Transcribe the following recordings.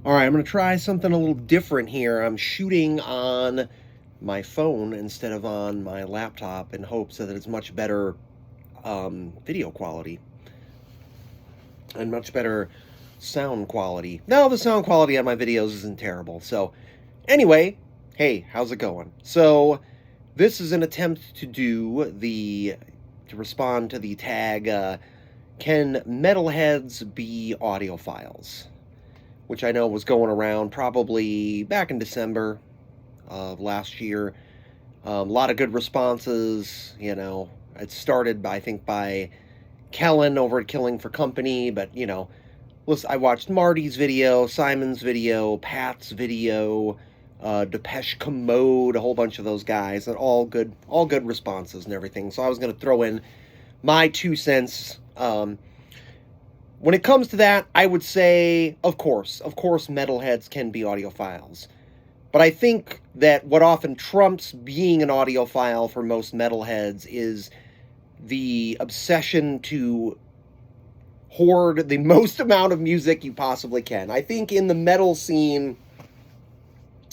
All right, I'm going to try something a little different here. I'm shooting on my phone instead of on my laptop in hopes that it's much better video quality and much better sound quality. No, the sound quality on my videos isn't terrible. So, anyway, hey, how's it going? So, this is an attempt to respond to the tag, can Metalheads be audiophiles? Which I know was going around probably back in December of last year. A lot of good responses. It started, I think, by Kellen over at Killing for Company, but, I watched Marty's video, Simon's video, Pat's video, Depeche Commode, a whole bunch of those guys, and all good responses and everything. So I was going to throw in my 2 cents. When it comes to that, I would say, of course, metalheads can be audiophiles. But I think that what often trumps being an audiophile for most metalheads is the obsession to hoard the most amount of music you possibly can. I think in the metal scene,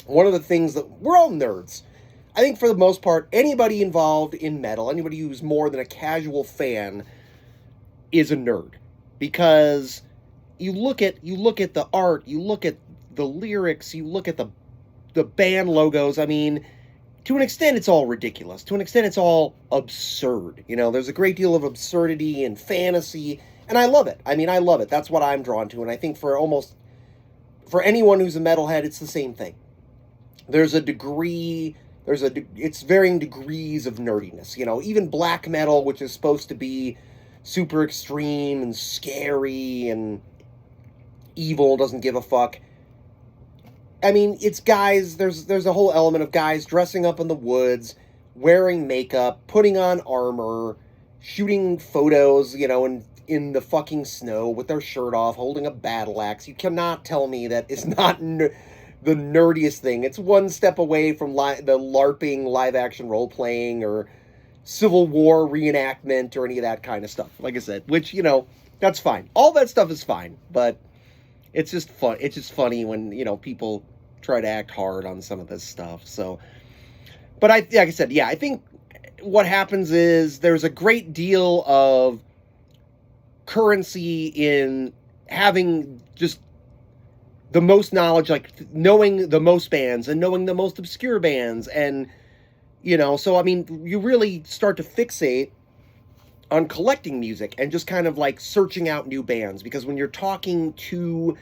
one of the things that we're all nerds. I think for the most part, anybody involved in metal, anybody who's more than a casual fan, is a nerd. Because you look at the art, you look at the lyrics, you look at the band logos. I mean, to an extent, it's all ridiculous. To an extent, it's all absurd. There's a great deal of absurdity and fantasy, and I love it. I love it. That's what I'm drawn to, and I think for anyone who's a metalhead, it's the same thing. It's varying degrees of nerdiness. Even black metal, which is supposed to be super extreme and scary and evil, doesn't give a fuck. It's guys, there's a whole element of guys dressing up in the woods, wearing makeup, putting on armor, shooting photos, in the fucking snow with their shirt off, holding a battle axe. You cannot tell me that is not the nerdiest thing. It's one step away from the LARPing, live-action role-playing, or Civil War reenactment, or any of that kind of stuff. Like I said, which, that's fine. All that stuff is fine, but it's just fun. It's just funny when, people try to act hard on some of this stuff. So, but like I said, I think what happens is there's a great deal of currency in having just the most knowledge, like knowing the most bands and knowing the most obscure bands. And, so, you really start to fixate on collecting music and just kind of like searching out new bands. Because when you're talking to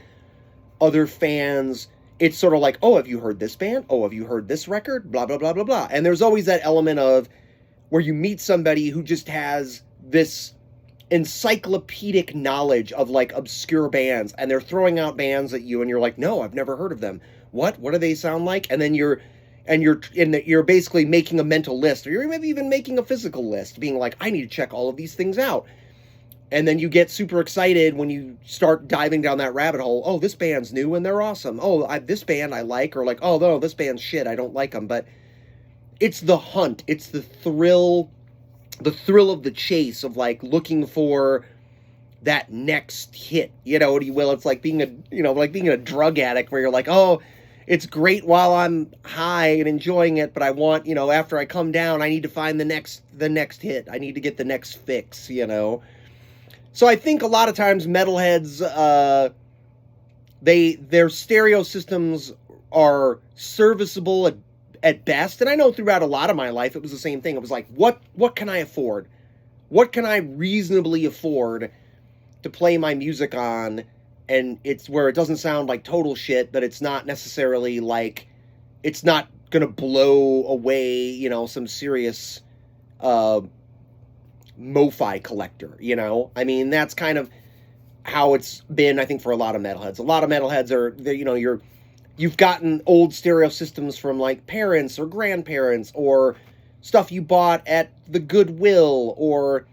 other fans, it's sort of like, oh, have you heard this band? Oh, have you heard this record? Blah, blah, blah, blah, blah. And there's always that element of where you meet somebody who just has this encyclopedic knowledge of like obscure bands, and they're throwing out bands at you, and you're like, no, I've never heard of them. What do they sound like? And then you're basically making a mental list, or you're maybe even making a physical list, being like, I need to check all of these things out. And then you get super excited when you start diving down that rabbit hole. Oh, this band's new and they're awesome. Oh, this band I like, or like, oh no, this band's shit, I don't like them. But it's the hunt, it's the thrill of the chase, of like looking for that next hit, what you will. It's like being a drug addict, where you're like, oh, it's great while I'm high and enjoying it, but I want, after I come down, I need to find the next hit. I need to get the next fix, So I think a lot of times metalheads, their stereo systems are serviceable at best. And I know throughout a lot of my life, it was the same thing. It was like, what can I afford? What can I reasonably afford to play my music on? And it's where it doesn't sound like total shit, but it's not necessarily like, it's not going to blow away, some serious mo-fi collector, That's kind of how it's been, I think, for a lot of metalheads. A lot of metalheads are, you've gotten old stereo systems from like parents or grandparents, or stuff you bought at the Goodwill, or,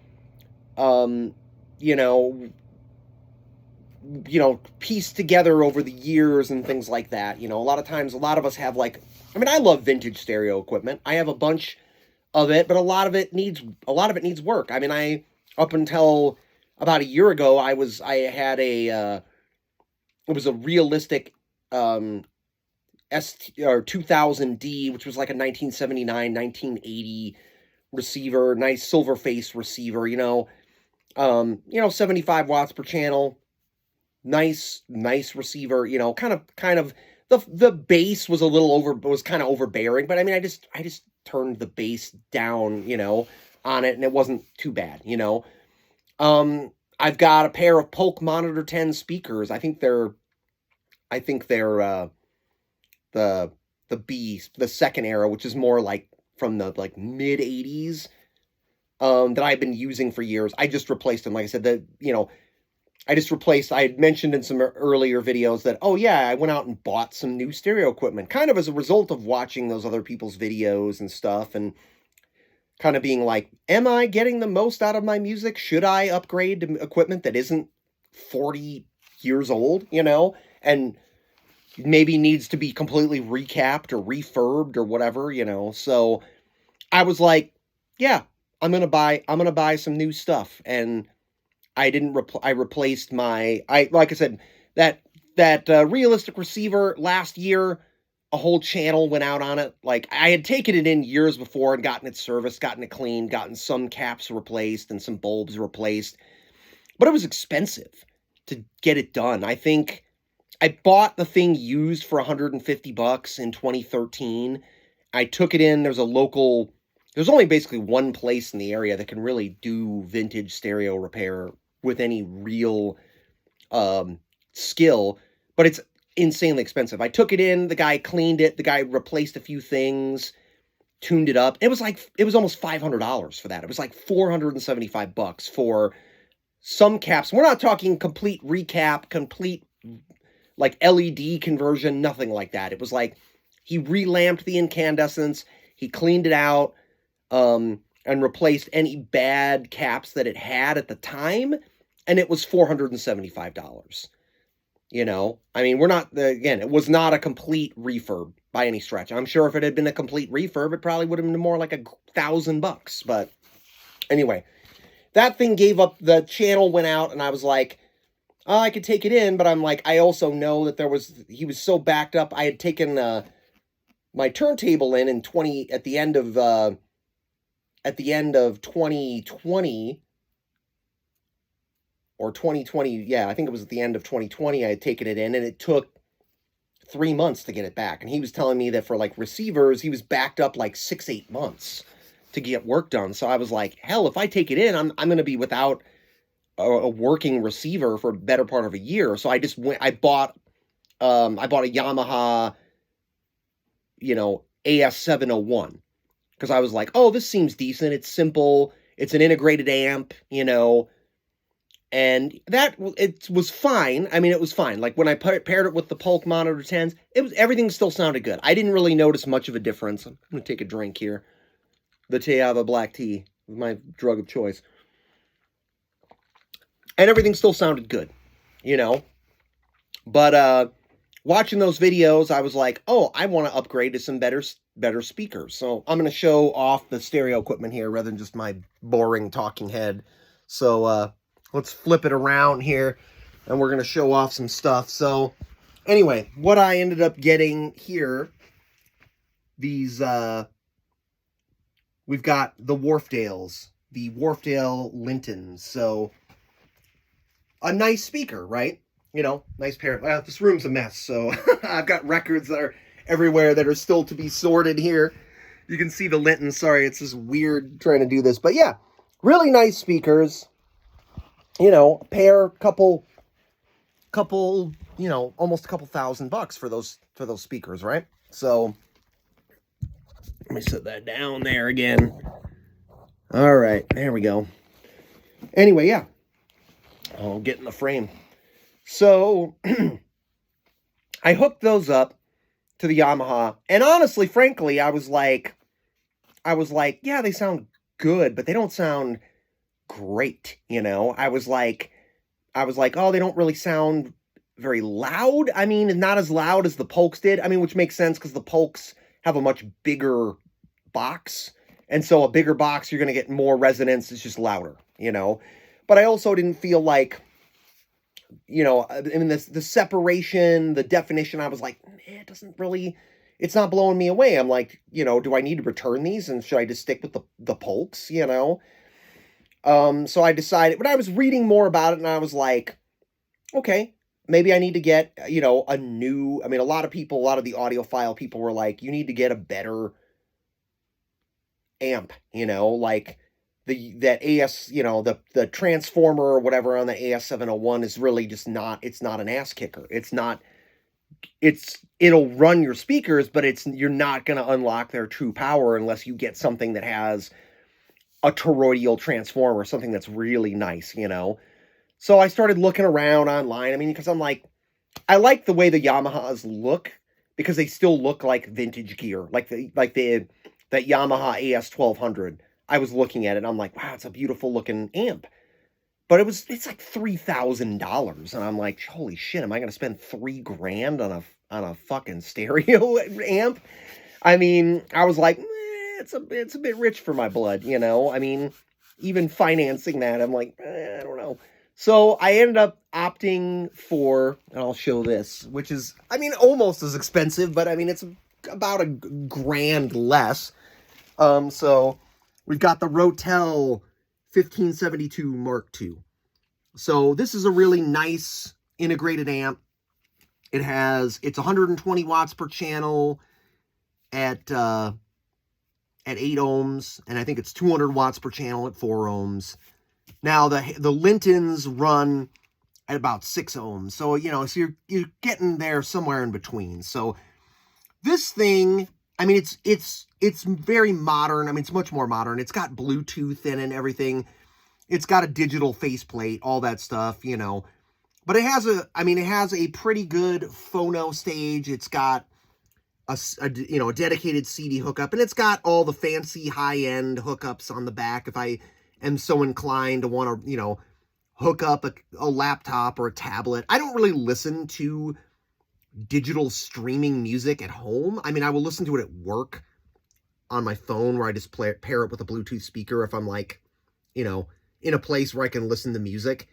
pieced together over the years and things like that. A lot of times, a lot of us have like, I love vintage stereo equipment. I have a bunch of it, but a lot of it needs work. Up until about a year ago, it was a realistic or 2000D, which was like a 1979, 1980 receiver, nice silver face receiver, 75 watts per channel, nice receiver, kind of the bass was a little was kind of overbearing, but I mean, I just turned the bass down, on it, and it wasn't too bad, I've got a pair of Polk Monitor 10 speakers. I think they're the the second era, which is more like from the like mid 80s, that I've been using for years. I just replaced them. Like I said, I had mentioned in some earlier videos that, oh yeah, I went out and bought some new stereo equipment, kind of as a result of watching those other people's videos and stuff, and kind of being like, am I getting the most out of my music? Should I upgrade to equipment that isn't 40 years old, and maybe needs to be completely recapped or refurbed or whatever, So I was like, yeah, I'm going to buy some new stuff. And I didn't I replaced like I said, that realistic receiver last year, a whole channel went out on it. Like, I had taken it in years before and gotten it serviced, gotten it cleaned, gotten some caps replaced and some bulbs replaced. But it was expensive to get it done. I think I bought the thing used for $150 in 2013. I took it in. There's only basically one place in the area that can really do vintage stereo repair with any real skill, but it's insanely expensive. I took it in, the guy cleaned it, the guy replaced a few things, tuned it up. It was almost $500 for that. It was like $475 for some caps. We're not talking complete recap, complete like LED conversion, nothing like that. It was like he relamped the incandescents, he cleaned it out, and replaced any bad caps that it had at the time, and it was $475. I mean, it was not a complete refurb by any stretch. I'm sure if it had been a complete refurb, it probably would have been more like $1,000. But anyway, that thing gave up, the channel went out, and I was like, oh, I could take it in, but I'm like, I also know that he was so backed up. I had taken my turntable in at the end of 2020 or 2020. Yeah, I think it was at the end of 2020 I had taken it in, and it took 3 months to get it back. And he was telling me that for like receivers, he was backed up like 6-8 months to get work done. So I was like, hell, if I take it in, I'm going to be without a working receiver for a better part of a year. So I bought a Yamaha, AS701, because I was like, oh, this seems decent. It's simple. It's an integrated amp, and it was fine. I mean, it was fine. Like when I paired it with the Polk Monitor 10s, everything still sounded good. I didn't really notice much of a difference. I'm going to take a drink here. The Teava black tea, my drug of choice. And everything still sounded good, But watching those videos, I was like, oh, I want to upgrade to some better speakers. So I'm going to show off the stereo equipment here rather than just my boring talking head. So let's flip it around here, and we're going to show off some stuff. So anyway, what I ended up getting here, we've got the Wharfdales, the Wharfdale Lintons. So a nice speaker, right? Nice pair. Well, this room's a mess, so I've got records that are everywhere that are still to be sorted here. You can see the Linton. Sorry, it's just weird trying to do this. But yeah, really nice speakers. A pair, couple, almost a couple $1,000 for those speakers, right? So let me set that down there again. All right, there we go. Anyway, yeah. I'll get in the frame. So I hooked those up to the Yamaha, and honestly, frankly, I was like, yeah, they sound good, but they don't sound great, I was like, oh, they don't really sound very loud. I mean, not as loud as the Polks did. I mean, which makes sense because the Polks have a much bigger box, and so a bigger box, you're going to get more resonance. It's just louder, But I also didn't feel like you know, I mean, the separation, the definition, I was like, it doesn't really, it's not blowing me away. I'm like, you know, do I need to return these and should I just stick with the Polks, you know? So I decided, but I was reading more about it and I was like, okay, maybe I need to get, you know, a new, I mean, a lot of people, a lot of the audiophile people were like, you need to get a better amp, you know, like that AS, you know, the transformer or whatever on the AS701 is really just not, it's not an ass kicker. It's not, it'll run your speakers, but you're not going to unlock their true power unless you get something that has a toroidal transformer, something that's really nice, you know. So I started looking around online. I mean, because I'm like, I like the way the Yamahas look because they still look like vintage gear, like that Yamaha AS1200. I was looking at it and I'm like, wow, it's a beautiful looking amp. But it's like $3,000, and I'm like, holy shit, am I gonna spend $3,000 on a fucking stereo amp? I mean, I was like, it's a bit rich for my blood, you know. I mean, even financing that, I'm like, I don't know. So I ended up opting for, and I'll show this, which is, I mean, almost as expensive, but I mean, it's about $1,000 less. So we've got the Rotel 1572 Mark II. So this is a really nice integrated amp. It's 120 watts per channel at 8 ohms, and I think it's 200 watts per channel at 4 ohms. Now the Lintons run at about 6 ohms, so you know, so you're getting there somewhere in between. So this thing, I mean, it's very modern. I mean, it's much more modern. It's got Bluetooth in it and everything. It's got a digital faceplate, all that stuff, you know. But it has a pretty good phono stage. It's got a dedicated CD hookup, and it's got all the fancy high-end hookups on the back if I am so inclined to want to, you know, hook up a laptop or a tablet. I don't really listen to digital streaming music at home. I mean, I will listen to it at work on my phone where I just pair it with a Bluetooth speaker if I'm like, you know, in a place where I can listen to music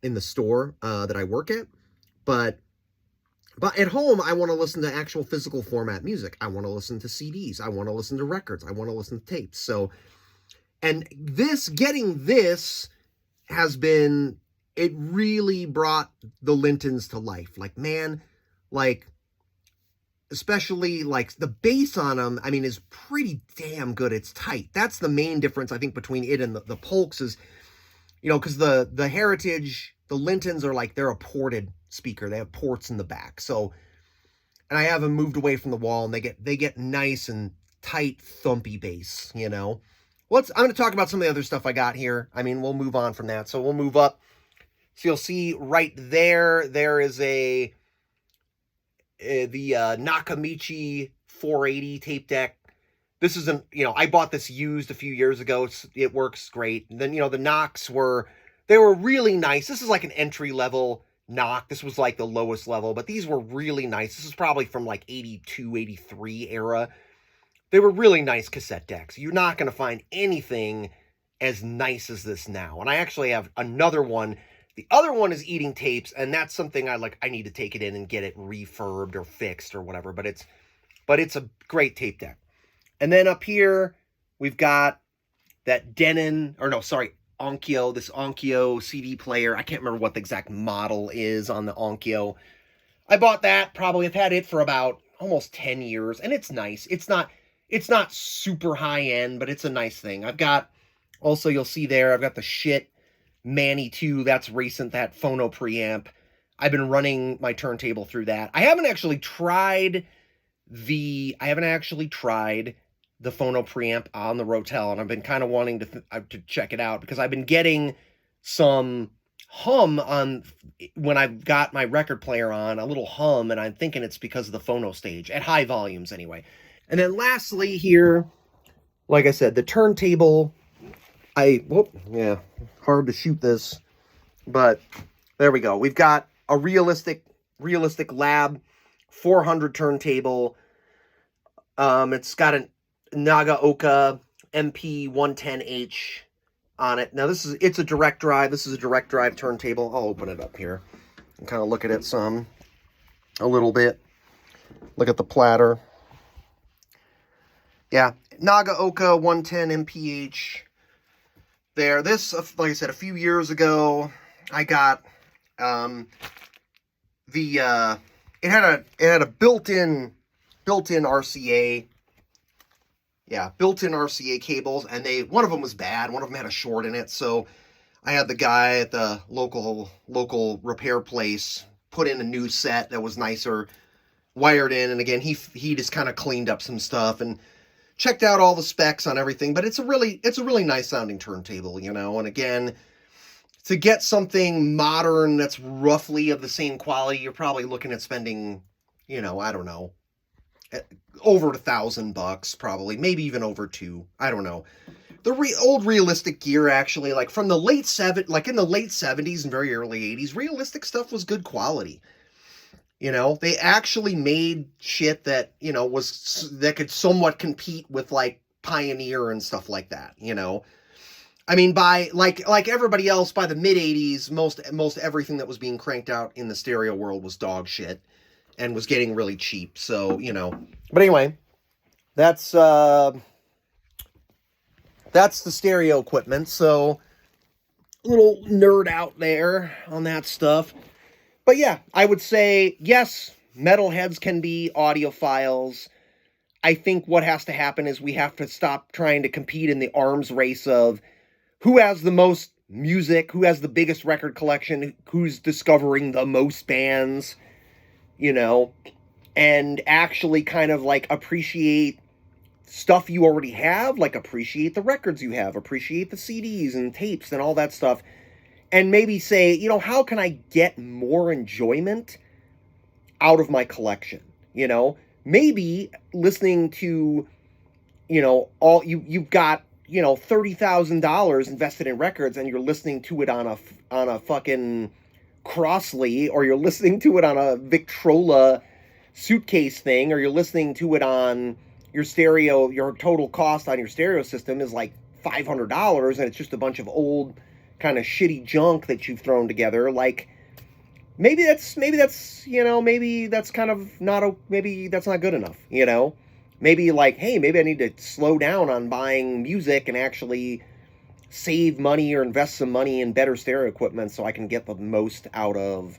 in the store that I work at. But at home, I want to listen to actual physical format music. I want to listen to CDs. I want to listen to records. I want to listen to tapes. So, and getting this has been, it really brought the Lintons to life. Like, man, like, especially like the bass on them, I mean, is pretty damn good. It's tight. That's the main difference, I think, between it and the Polks is, you know, because the Heritage, the Lintons are like, they're a ported speaker. They have ports in the back. So, and I have them moved away from the wall, and they get nice and tight, thumpy bass, you know. I'm going to talk about some of the other stuff I got here. I mean, we'll move on from that. So we'll move up. So you'll see right there is the Nakamichi 480 tape deck. This isn't, you know, I bought this used a few years ago. It works great. And then, you know, the Knocks they were really nice. This is like an entry level Knock. This was like the lowest level, but these were really nice. This is probably from like 82, 83 era. They were really nice cassette decks. You're not going to find anything as nice as this now. And I actually have another one. The other one is eating tapes, and that's something I need to take it in and get it refurbed or fixed or whatever. But it's a great tape deck. And then up here, we've got that Onkyo, this Onkyo CD player. I can't remember what the exact model is on the Onkyo. I bought that, I've had it for about almost 10 years, and it's nice. It's not super high-end, but it's a nice thing. I've got, also, you'll see there, I've got the Shit Manny 2, that's recent, that phono preamp. I've been running my turntable through that. I haven't actually tried the phono preamp on the Rotel, and I've been kind of wanting to check it out because I've been getting some hum on when I've got my record player on, a little hum, and I'm thinking it's because of the phono stage at high volumes anyway. And then lastly here, like I said, the turntable. Hard to shoot this, but there we go. We've got a realistic lab 400 turntable. It's got a Nagaoka MP110H on it. Now it's a direct drive. This is a direct drive turntable. I'll open it up here and kind of look at it a little bit. Look at the platter. Yeah, Nagaoka 110 MPH. There, this, like I said, a few years ago, I got it had a built-in RCA. Yeah, built-in RCA cables, and one of them was bad. One of them had a short in it, so I had the guy at the local repair place put in a new set that was nicer, wired in, and again, he just kind of cleaned up some stuff and checked out all the specs on everything. But it's a really nice sounding turntable, you know. And again, to get something modern that's roughly of the same quality, you're probably looking at spending, you know, I don't know, over $1,000 probably, maybe even over two. I don't know. The old realistic gear, actually, like from the in the late 70s and very early 80s, realistic stuff was good quality. You know, they actually made shit that, you know, that could somewhat compete with like Pioneer and stuff like that, you know. I mean, by like everybody else, by the mid 80s, most everything that was being cranked out in the stereo world was dog shit and was getting really cheap. So, you know. But anyway, that's the stereo equipment. So, a little nerd out there on that stuff. But yeah, I would say, yes, Metalheads can be audiophiles. I think what has to happen is we have to stop trying to compete in the arms race of who has the most music, who has the biggest record collection, who's discovering the most bands, you know, and actually kind of like appreciate stuff you already have, like appreciate the records you have, appreciate the CDs and tapes and all that stuff, and maybe say, you know, how can I get more enjoyment out of my collection? You know, maybe listening to, you know, you've got, you know, $30,000 invested in records, and you're listening to it on a fucking Crossley, or you're listening to it on a Victrola suitcase thing, or you're listening to it on your stereo. Your total cost on your stereo system is like $500, and it's just a bunch of old kind of shitty junk that you've thrown together. Like, maybe that's you know, maybe that's kind of not maybe that's not good enough, you know. Maybe like, hey, maybe I need to slow down on buying music and actually save money or invest some money in better stereo equipment so I can get the most out of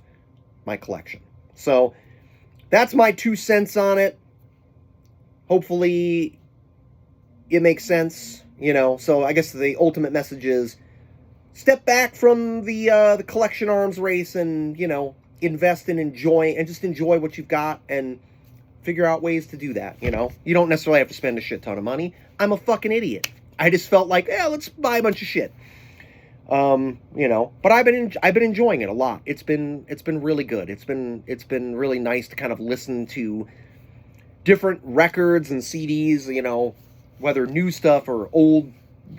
my collection. So that's my 2 cents on it. Hopefully it makes sense, you know. So I guess the ultimate message is step back from the collection arms race and, you know, invest and just enjoy what you've got and figure out ways to do that, you know. You don't necessarily have to spend a shit ton of money. I'm a fucking idiot. I just felt like, yeah, let's buy a bunch of shit. You know, but I've been enjoying it a lot. It's been really good. It's been really nice to kind of listen to different records and CDs, you know, whether new stuff or old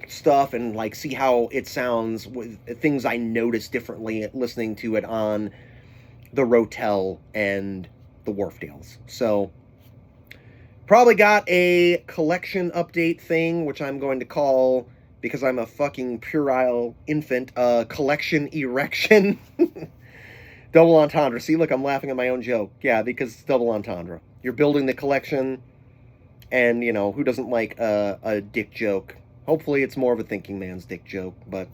stuff, and like see how it sounds with things I notice differently listening to it on the Rotel and the Wharfdales. So probably got a collection update thing, which I'm going to call, because I'm a fucking puerile infant, collection erection. Double entendre. See, look, I'm laughing at my own joke. Yeah, because it's double entendre. You're building the collection, and, you know, who doesn't like a dick joke? Hopefully it's more of a thinking man's dick joke, but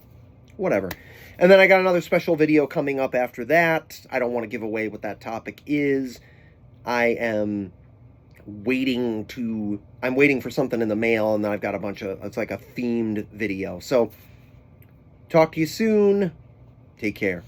whatever. And then I got another special video coming up after that. I don't want to give away what that topic is. I'm waiting for something in the mail, and then I've got it's like a themed video. So, talk to you soon. Take care.